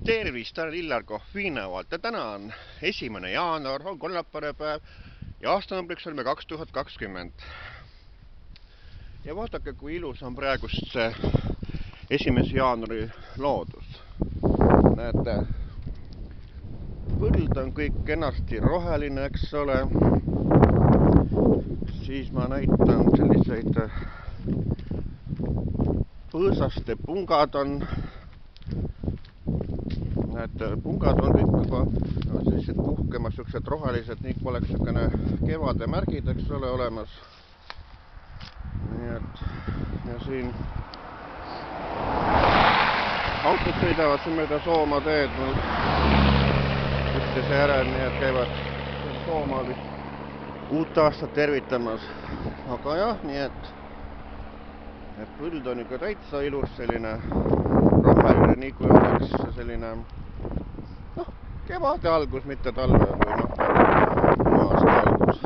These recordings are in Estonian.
Tervist, olen Illar Kohvinevalt ja täna on 1. jaanuar, on kolmapäeva päev ja aastanumbriks oleme 2020. Ja vaadake, kui ilus on praegust see 1. jaanuari loodus. Näete, põld on kõik kenasti roheline, eks ole. Siis ma näitan selliseid põõsaste pungad on. Näete, pungad on kõik juba sellised puhkemas, sellised rohelised, nii kui oleks selline kevade märgid, eks ole, olemas. Nii et, ja siin autod sõidavad siin mööda Soomaa teed mul üksteise järel, nii et käivad Soomaal uut aastat tervitamas. Aga jah, nii et põld on ikka täitsa ilus, selline roheline, nii kui oleks selline kevade algus, mitte talve või aasta algus.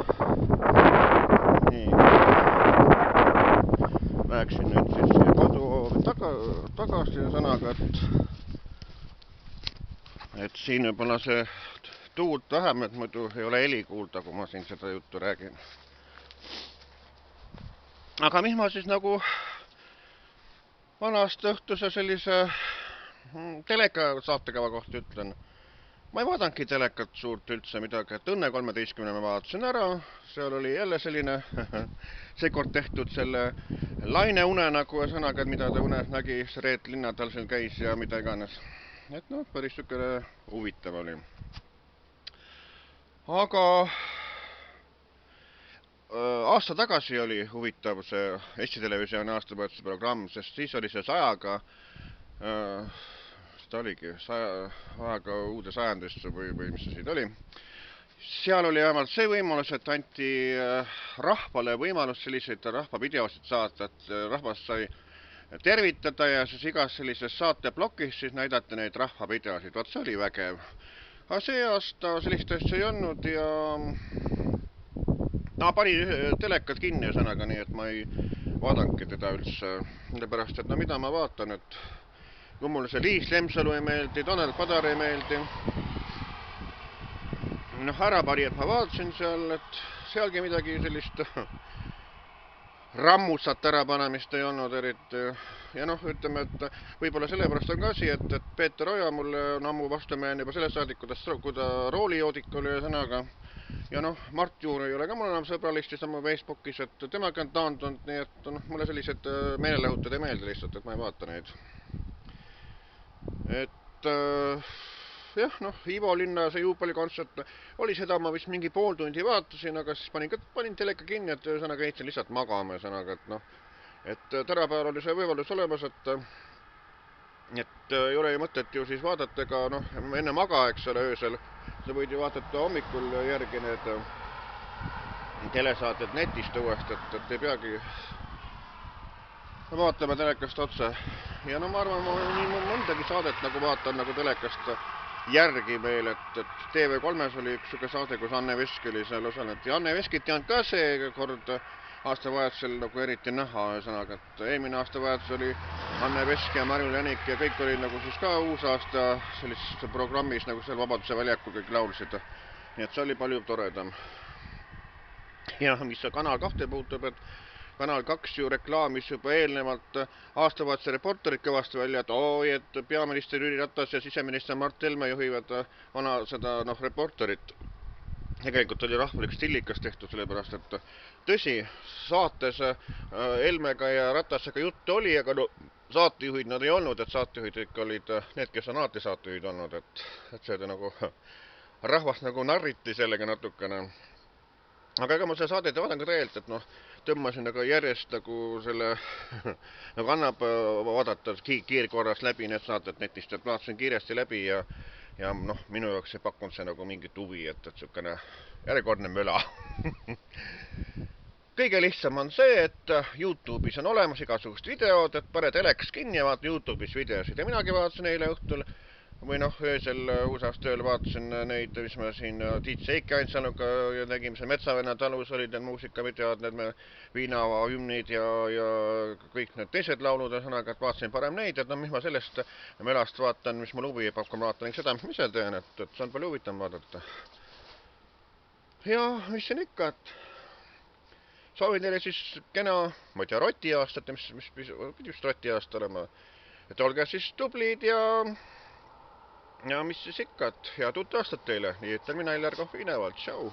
Nii. Läheksin nüüd siis kodu tagasi sõnaga, et siin võib-olla see tuult vähem, et muidu ei ole heli kuulda, kui ma siin seda juttu räägin. Aga mis ma siis nagu vanast õhtuse sellise teleka saatekava kohta ütlen? Ma ei vaadanudki telekat suurt üldse midagi, et Õnne 13 ma vaatasin ära, seal oli jälle selline seekord tehtud selle Laine une nagu ja sõnaga, mida ta unes nägi, Reet Linnadal seal käis ja mida iganes. Et noh, päris sükene huvitav oli. Aga aasta tagasi oli huvitav see Eesti Televisiooni aastapõetuse programm, sest siis oli see 100-ga ta oligi 100-ga uude sajandisse või mis see siin oli. Seal oli vähemalt see võimalus, et anti rahvale võimalus selliseid rahvavideosid saata, et rahvas sai tervitada ja siis igas sellises saateblokis siis näidati neid rahvavideosid. Vaat see oli vägev. Aga see aasta sellist asja ei olnud ja pani telekat kinni sõnaga, nii et ma ei vaadanudki teda üldse. Pärast, et mida ma vaatan, et kui mulle see Liis Lemsalu ei meeldi, Tanel Padar ei meeldi. Ärapari, et ma vaatasin seal, et sealgi midagi sellist rammusat ärapanemist ei olnud eriti. Ja ütleme, et võib-olla sellepärast on ka asi, et Peeter Oja mulle on ammu vastumeelne juba selles saadikutest, kui ta roolijoodik oli sõnaga. Ja Mart Juur ei ole ka mul enam sõbralistis oma Facebookis, et temaga on taandunud, nii et mulle sellised meelelõhutud ei meeldi lihtsalt, et ma ei vaata neid. Et jah, Ivo Linna see juubelikontsert oli seda, ma vist mingi pool tundi vaatasin, aga siis panin teleka kinni, et sõnaga heitsin lihtsalt magama sõnaga, et tänapäeval oli see võimalus olemas, et ei ole ju mõtet ju siis vaadata ka enne maga, eks ole, öösel. Sa võid ju vaadata hommikul järgi need telesaated netist uuesti, et ei peagi vaatame telekast otse. Ja ma arvan, ma nii mõndagi saadet nagu vaatan nagu telekast järgi meil, et TV3-s oli üks suke saade, kus Anne Veski oli seal osalenud. Ja Anne Veskit ei olnud ka see kord aastavahetusel nagu eriti näha, sõnaga, et eelmine aastavahetus oli Anne Veski ja Marju Jänik ja kõik oli nagu siis ka uus aasta sellises programmis, nagu seal Vabaduse väljakul kõik laulsid. Nii et see oli palju toredam. Ja mis Kanal 2 puutub, et Kanal 2 ju reklaamis juba eelnevalt aastavahetuse reporterid kõvasti välja, et peaminister Jüri Ratas ja siseminister Mart Helme juhivad seda reporterit. Tegelikult oli rahvalik stillikas tehtud, sellepärast, et tõsi, saates Helmega ja Ratasega juttu oli, aga saatejuhid nad ei olnud, et saatejuhid ikka olid need, kes on alati saatejuhid olnud, et seda nagu rahvast nagu narriti sellega natukene. Aga ega ma see saadet vaatan ka tegelikult, et tõmbasin järjest nagu selle, nagu annab vaadata kiirkorras läbi need saated netist, et vaatasin kiiresti läbi ja minu jaoks ei pakkunud see nagu mingit huvi, et selline järjekordne möla. Kõige lihtsam on see, et YouTube'is on olemas igasugust videod, et pane teleks kinni ja vaata YouTube'is videosid. Ja minagi vaatasin eile õhtul või noh, öösel uusaastaööl vaatasin neid, mis me siin DJ Ainsaluga tegime, see Metsavenna talus olid need muusikavideod, need viinahümnid ja kõik need teised laulud, ühesõnaga, et vaatasin parem neid, et no mis ma sellest melast vaatan, mis mul huvi jääb, kui ma vaatan seda, mis ma ise teen, et see on palju huvitavam vaadata. Ja mis siin ikka, et soovin teile siis kena, ma ei tea, rotiaastat, mis pidi just rotiaasta olema, et olge siis tublid ja mis siis ikka, et head uut aastat teile, nii ütleb mina, Illar Kohvinevalt, tšau!